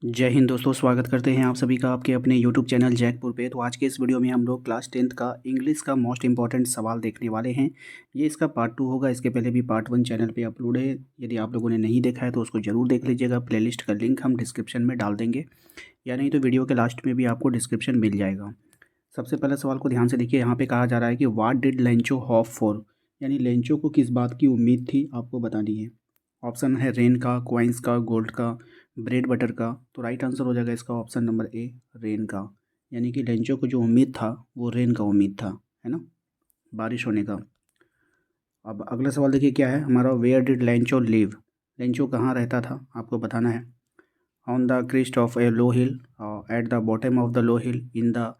जय हिंद दोस्तों, स्वागत करते हैं आप सभी का आपके अपने यूट्यूब चैनल जैकपुर पे। तो आज के इस वीडियो में हम लोग क्लास 10th का इंग्लिश का मोस्ट इंपॉर्टेंट सवाल देखने वाले हैं। ये इसका पार्ट 2 होगा। इसके पहले भी पार्ट 1 चैनल पे अपलोड है। यदि आप लोगों ने नहीं देखा है तो उसको ज़रूर देख लीजिएगा। प्लेलिस्ट का लिंक हम डिस्क्रिप्शन में डाल देंगे, या नहीं तो वीडियो के लास्ट में भी आपको डिस्क्रिप्शन मिल जाएगा। सबसे पहले सवाल को ध्यान से देखिए। यहाँ पर कहा जा रहा है कि what did Lencho hope for, यानी लेंचो को किस बात की उम्मीद थी, आपको बतानी है। ऑप्शन है रेन का, क्वाइंस का, गोल्ड का, ब्रेड बटर का। तो राइट आंसर हो जाएगा इसका ऑप्शन नंबर ए, रेन का। यानी कि लेंचो को जो उम्मीद था वो रेन का उम्मीद था, है ना, बारिश होने का। अब अगला सवाल देखिए क्या है हमारा। Where did Lencho live, Lencho कहाँ रहता था, आपको बताना है। On the crest of a low hill, at the bottom of the low hill, in the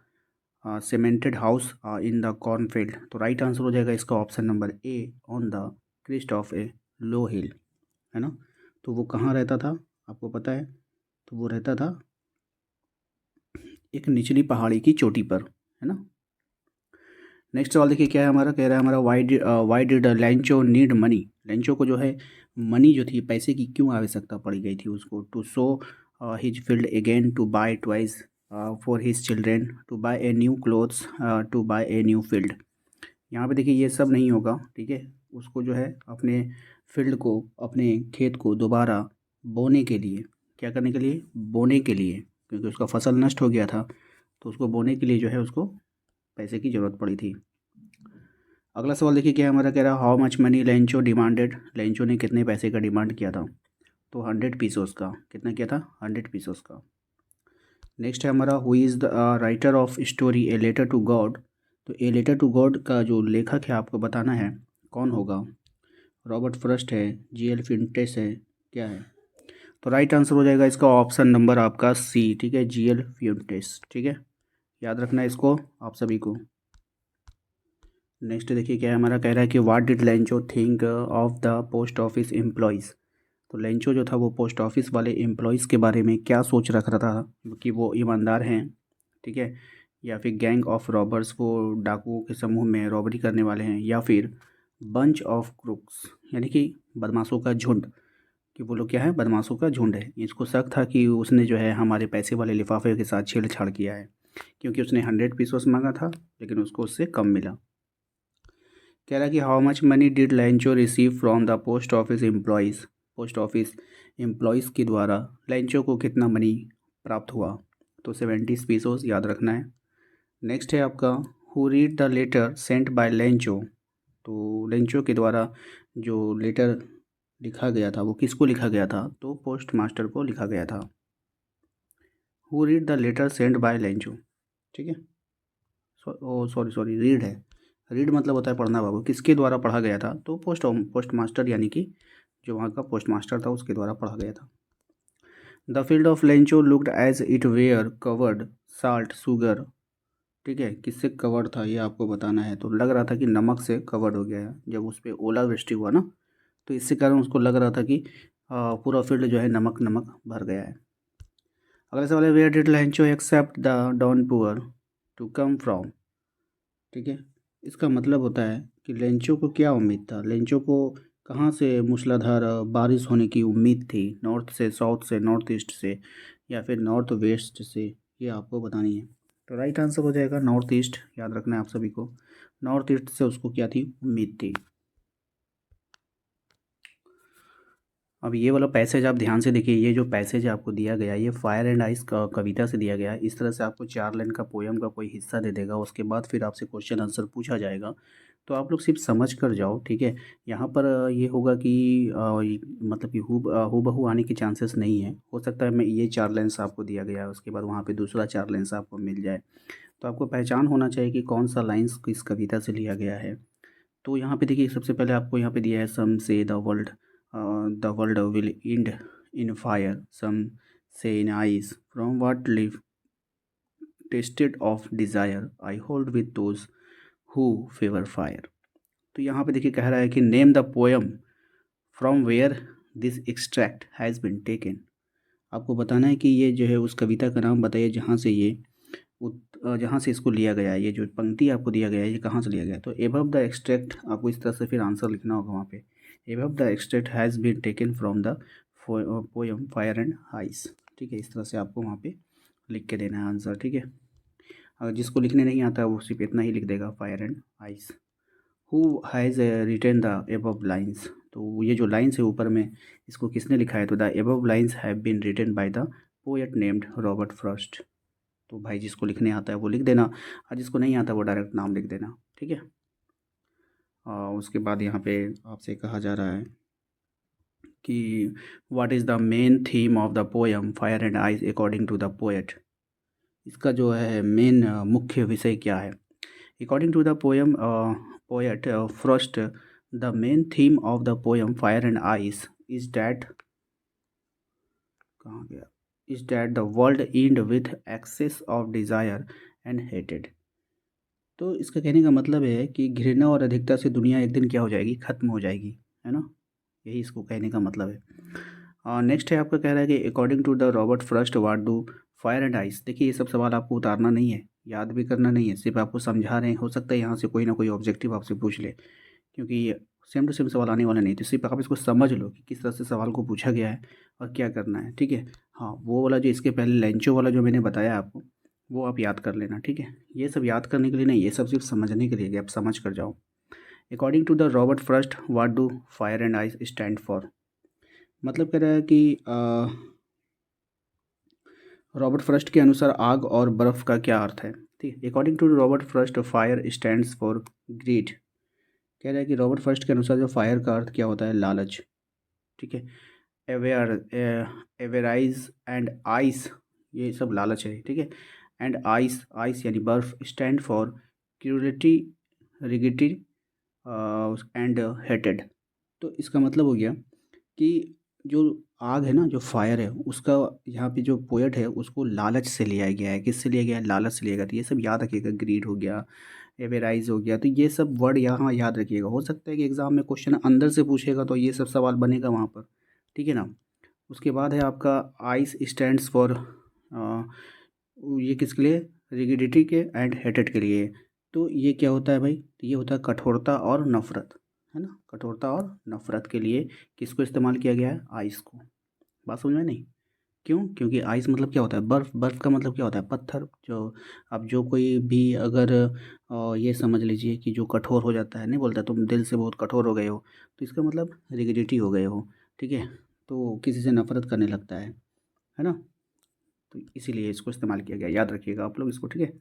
cemented house, in the cornfield. तो राइट आंसर हो जाएगा इसका option number A, on the crest of a low hill, है ना। तो वो कहाँ रहता था, आपको पता है। तो वो रहता था एक निचली पहाड़ी की चोटी पर, है ना। नेक्स्ट सवाल देखिए क्या है हमारा। कह रहा है हमारा why did Lencho need money, Lencho को जो है मनी जो थी, पैसे की क्यों आवश्यकता पड़ी गई थी उसको। To sow his field again, to buy twice for his children, to buy a new clothes, to buy a new field. यहाँ पे देखिए ये सब नहीं होगा, ठीक है। उसको जो है अपने फील्ड को, अपने खेत को दोबारा बोने के लिए, क्या करने के लिए, बोने के लिए, क्योंकि उसका फसल नष्ट हो गया था। तो उसको बोने के लिए जो है उसको पैसे की ज़रूरत पड़ी थी। अगला सवाल देखिए क्या है हमारा। कह रहा है how much money Lencho demanded, Lencho ने कितने पैसे का डिमांड किया था। तो 100 पीसोस का। कितना किया था, 100 पीसोस का। नेक्स्ट है हमारा who is the writer of story a letter to God. तो ए लेटर टू गॉड का जो लेखक है आपको बताना है कौन होगा। रॉबर्ट फ्रस्ट है, जीएल फिंटेस है, क्या है। तो राइट आंसर हो जाएगा इसका ऑप्शन नंबर आपका सी, ठीक है, जीएल फिंटेस, ठीक है। याद रखना है इसको आप सभी को। नेक्स्ट देखिए क्या है हमारा। कह रहा है कि what did Lencho think of the post office employees. तो लेंचो जो था वो पोस्ट ऑफिस वाले एम्प्लॉयज़ के बारे में क्या सोच रख रहा था, कि वो ईमानदार हैं, ठीक है, या फिर गैंग ऑफ रॉबर्स, वो डाकुओं के समूह में रॉबरी करने वाले हैं, या फिर बंच ऑफ क्रुक्स, यानी कि बदमाशों का झुंड, कि वो लोग क्या है, बदमाशों का झुंड है। इसको शक था कि उसने जो है हमारे पैसे वाले लिफाफे के साथ छेड़छाड़ किया है, क्योंकि उसने 100 पीसोस मांगा था लेकिन उसको उससे कम मिला। कह रहा कि how much money did Lencho receive from the post office employees, post office employees के द्वारा लेंचो को कितना मनी प्राप्त हुआ। तो 70 पीसोस, याद रखना है। नेक्स्ट है आपका who read the letter sent by Lencho. तो लेंचो के द्वारा जो लेटर लिखा गया था वो किसको लिखा गया था, तो पोस्ट मास्टर को लिखा गया था। Who read the letter sent by Lencho, ठीक है। सॉरी सॉरी, रीड है। रीड मतलब होता है पढ़ना बाबू। किसके द्वारा पढ़ा गया था, तो पोस्ट मास्टर, यानी कि जो वहाँ का पोस्ट मास्टर था उसके द्वारा पढ़ा गया था। The field of Lencho looked as it were covered salt sugar, ठीक है। किससे कवर्ड था ये आपको बताना है। तो लग रहा था कि नमक से कवर्ड हो गया है जब उस पर ओलावृष्टि हुआ ना, तो इससे कारण उसको लग रहा था कि पूरा फील्ड जो है नमक नमक भर गया है। अगला सवाल है where did Lencho except the dawn poor to come from, ठीक है। इसका मतलब होता है कि लेंचो को क्या उम्मीद था, लेंचो को कहाँ से मूसलाधार बारिश होने की उम्मीद थी, नॉर्थ से, साउथ से, नॉर्थ ईस्ट से, या फिर नॉर्थ वेस्ट से, ये आपको बतानी है। तो राइट आंसर हो जाएगा नॉर्थ ईस्ट, याद रखना है आप सभी को। नॉर्थ ईस्ट से उसको क्या थी, उम्मीद थी। अब ये वाला पैसेज आप ध्यान से देखिए। ये जो पैसेज आपको दिया गया ये फायर एंड आइस का कविता से दिया गया है। इस तरह से आपको 4 लाइन का पोयम का कोई हिस्सा दे देगा, उसके बाद फिर आपसे क्वेश्चन आंसर पूछा जाएगा। तो आप लोग सिर्फ समझ कर जाओ, ठीक है। यहाँ पर ये होगा कि मतलब कि हूबहू आने के चांसेस नहीं है। हो सकता है मैं ये 4 लाइन्स आपको दिया गया है, उसके बाद वहाँ पे दूसरा 4 लाइन्स आपको मिल जाए। तो आपको पहचान होना चाहिए कि कौन सा लाइन्स किस कविता से लिया गया है। तो यहाँ पे देखिए सबसे पहले आपको यहाँ पे दिया है some say the world will end in fire, some say in ice, from what live tasted of desire, I hold with those who favour fire. तो यहाँ पे देखिए कह रहा है कि name the poem from where this extract has been taken. आपको बताना है कि ये जो है उस कविता का नाम बताइए जहाँ से ये जहाँ से इसको लिया गया है। ये जो पंक्ति आपको दिया गया है ये कहाँ से लिया गया है। तो एबव द एक्सट्रैक्ट आपको इस तरह से फिर आंसर लिखना होगा वहाँ पे। Above the extract has been taken from the poem Fire and Ice. ठीक है, इस तरह से आपको वहाँ पे लिख के देना है आंसर। ठीक है, अगर जिसको लिखने नहीं आता है वो सिर्फ इतना ही लिख देगा, fire and ice. Who has retain the above lines, तो ये जो लाइन्स है ऊपर में, इसको किसने लिखा है? तो the above lines have been written by the poet named Robert Frost. तो भाई जिसको लिखने आता है वो लिख देना, और जिसको नहीं आता वो डायरेक्ट नाम लिख देना। ठीक है, उसके बाद यहाँ पे आपसे कहा जा रहा है कि what is the main theme of the poem Fire and Ice according to the poet. इसका जो है मेन मुख्य विषय क्या है? According to the poem poet Frost, the main theme of the poem Fire and Ice is that, कहाँ गया, is that the world end with excess of desire and hated. तो इसका कहने का मतलब है कि घृणा और अधिकता से दुनिया एक दिन क्या हो जाएगी? ख़त्म हो जाएगी, है ना? यही इसको कहने का मतलब है। नेक्स्ट है आपका, कह रहा है कि according to the Robert Frost what do fire and ice. देखिए ये सब सवाल आपको उतारना नहीं है, याद भी करना नहीं है, सिर्फ आपको समझा रहे हैं। हो सकता है यहाँ से कोई ना कोई ऑब्जेक्टिव आपसे पूछ ले, क्योंकि ये सेम टू सेम सवाल आने वाला नहीं, तो सिर्फ आप इसको समझ लो कि किस तरह से सवाल को पूछा गया है और क्या करना है। ठीक है, हाँ, वो वाला जो इसके पहले लेंचो वाला जो मैंने बताया आपको, वो आप याद कर लेना। ठीक है, ये सब याद करने के लिए नहीं, ये सब सिर्फ समझने के लिए कि आप समझ कर जाओ। According to the Robert Frost what do fire and ice stand for. मतलब कह रहा है कि रॉबर्ट फ्रॉस्ट के अनुसार आग और बर्फ़ का क्या अर्थ है। ठीक है, according to Robert Frost fire stands for greed. कह रहा है कि रॉबर्ट फ्रॉस्ट के अनुसार जो फायर का अर्थ क्या होता है? लालच। ठीक है, एवेयर, एवेराइज एंड आइस, ये सब लालच है। ठीक है, एंड आइस, आइस यानी बर्फ, stand for cruelty, rigidity and hated. तो इसका मतलब हो गया कि जो आग है ना, जो फायर है, उसका यहाँ पे जो पोएट है उसको लालच से लिया गया है। किससे लिया गया है? लालच से लिया गया। तो ये सब याद रखिएगा, ग्रीड हो गया, एवेराइज हो गया, तो ये सब वर्ड यहाँ याद रखिएगा। हो सकता है कि एग्ज़ाम में क्वेश्चन अंदर से पूछेगा तो ये सब सवाल बनेगा वहाँ पर। ठीक है ना? उसके बाद है आपका आइस स्टैंड्स फॉर, ये किसके लिए? रिगिडिटी के एंड हेटेड के लिए। तो ये क्या होता है भाई? तो ये होता है कठोरता और नफ़रत, है ना? कठोरता और नफ़रत के लिए किसको इस्तेमाल किया गया है? आइस को। बात समझ में नहीं? क्यों? क्योंकि आइस मतलब क्या होता है? बर्फ़। बर्फ़ का मतलब क्या होता है? पत्थर। जो अब जो कोई भी अगर ये समझ लीजिए कि जो कठोर हो जाता है, नहीं बोलता तुम दिल से बहुत कठोर हो गए हो, तो इसका मतलब रिगिडिटी हो गए हो। ठीक है? तो किसी से नफ़रत करने लगता है ना? तो इसीलिए इसको इस्तेमाल किया गया, याद रखिएगा आप लोग इसको। ठीक है,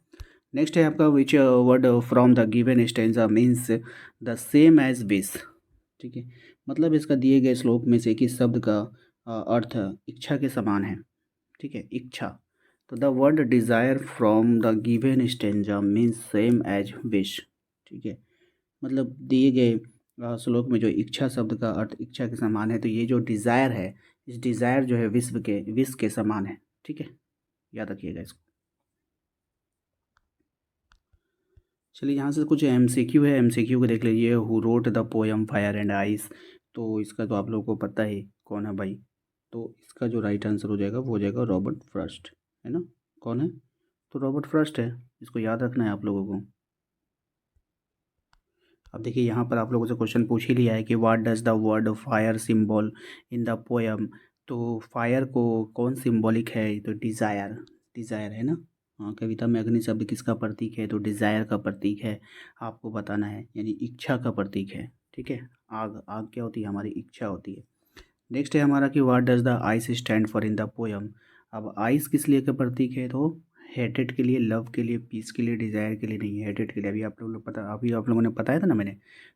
नेक्स्ट है आपका which word from the given stanza means the same as wish. ठीक है, मतलब इसका दिए गए श्लोक में से किस शब्द का अर्थ इच्छा के समान है। ठीक है, इच्छा। तो the word desire from the given stanza means same as wish. ठीक है, मतलब दिए गए श्लोक में जो इच्छा शब्द का अर्थ इच्छा के समान है, तो ये जो डिज़ायर है, इस डिज़ायर जो है विश के समान है। ठीक है, याद रखिएगा इसको। चलिए यहाँ से कुछ एमसीक्यू है, एमसीक्यू को देख लीजिए। Who wrote the poem Fire and ice. तो इसका तो आप लोगों को पता है कौन है भाई। तो इसका जो राइट आंसर हो जाएगा वो हो जाएगा रॉबर्ट फ्रॉस्ट, है ना? कौन है? तो रॉबर्ट फ्रॉस्ट है, इसको याद रखना है आप लोगों को। अब देखिए यहाँ पर आप लोगों से क्वेश्चन पूछ ही लिया है कि what does the word fire symbol in the poem. तो फायर को कौन सिंबॉलिक है? तो डिज़ायर, डिज़ायर है ना? हाँ, कविता में अग्नि शब्द किसका प्रतीक है? तो डिज़ायर का प्रतीक है। आपको बताना है, यानी इच्छा का प्रतीक है। ठीक है, आग, आग क्या होती है? हमारी इच्छा होती है। नेक्स्ट है हमारा कि what does the ice stand for in the poem. अब आइस किस लिए का प्रतीक है? तो हेटेड के लिए, लव के लिए, पीस के लिए, डिज़ायर के लिए नहीं है, हेटेड के लिए। अभी आप लोगों ने बताया था ना मैंने।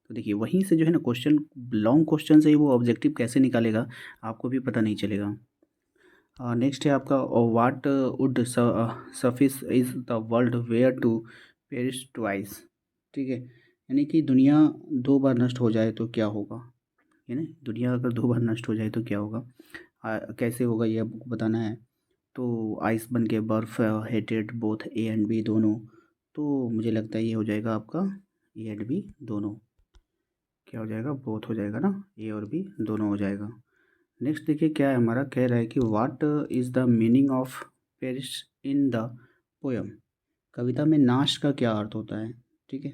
तो देखिए वहीं से जो है ना क्वेश्चन, लॉन्ग क्वेश्चन से ही वो ऑब्जेक्टिव कैसे निकालेगा आपको भी पता नहीं चलेगा। नेक्स्ट है आपका what would suffice is the world were to perish twice. ठीक है, यानी कि दुनिया दो बार नष्ट हो जाए तो क्या होगा? है ना, दुनिया अगर दो बार नष्ट हो जाए तो क्या होगा? कैसे होगा ये आपको बताना है। तो आइस बन के बर्फ़, hated both a and b दोनों। तो मुझे लगता है ये हो जाएगा आपका ए एंड बी दोनों। क्या हो जाएगा? बोथ हो जाएगा ना, ए और बी दोनों हो जाएगा। नेक्स्ट देखिए क्या है हमारा, कह रहा है कि what is the meaning of perish in the poem. कविता में नाश का क्या अर्थ होता है? ठीक है,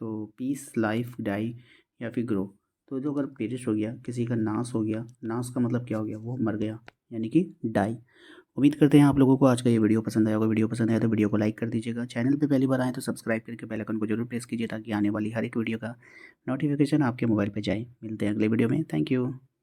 तो पीस, लाइफ, डाई या फिर ग्रो। तो जो अगर पेरिश हो गया, किसी का नाश हो गया, नाश का मतलब क्या हो गया? वो मर गया। यानी कि डाई। उम्मीद करते हैं आप लोगों को आज का ये वीडियो पसंद आया होगा। वीडियो पसंद आया तो वीडियो को लाइक कर दीजिएगा। चैनल पे पहली बार आए तो सब्सक्राइब करके बेल आइकन को जरूर प्रेस कीजिए ताकि आने वाली हर एक वीडियो का नोटिफिकेशन आपके मोबाइल पे जाए। मिलते हैं अगले वीडियो में। Thank you.